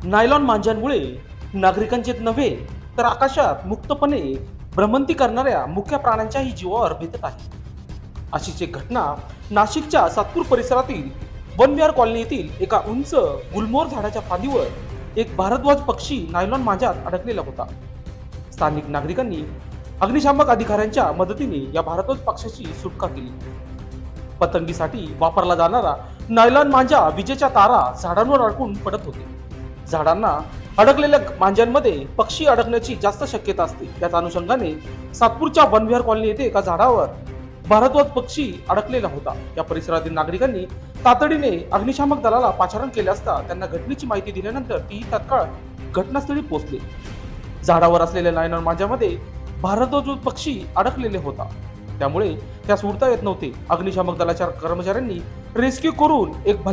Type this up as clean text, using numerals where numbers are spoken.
Nylon मांजांमुळे नागरिकांचेच नव्हे तर आकाशात मुक्तपणे भ्रमंती करणाऱ्या मुख्य प्राण्यांच्याही जीवावर बेतत आहे. अशीच एक घटना नाशिकच्या सातपूर परिसरातील वनविहार कॉलनी येथील एका उंच गुलमोहर झाडाच्या फांदीवर एक भारद्वाज पक्षी नायलॉन मांजात अडकलेला होता. स्थानिक नागरिकांनी अग्निशामक अधिकाऱ्यांच्या मदतीने या भारद्वाज पक्षाची सुटका केली. पतंगीसाठी वापरला जाणारा नायलॉन मांजा विजेच्या तारा झाडांवर अडकून पडत होते. झाडांना अडकलेल्या मांज्यांमध्ये पक्षी अडकण्याची जास्त शक्यता असते. त्याच अनुषंगाने सातपूरच्या वनविहार कॉलनी येथे एका झाडावर भारद्वाज पक्षी अडकलेला होता. या परिसरातील नागरिकांनी तातडीने अग्निशामक दलाला पाचारण केले असता त्यांना घटनेची माहिती दिल्यानंतर ती तात्काळ घटनास्थळी पोहोचले. झाडावर असलेल्या नायलॉन मांजामध्ये भारद्वाज पक्षी अडकलेले होता, त्यामुळे त्यास उडता येत नव्हते. अग्निशामक दलाच्या कर्मचाऱ्यांनी रेस्क्यू करून एक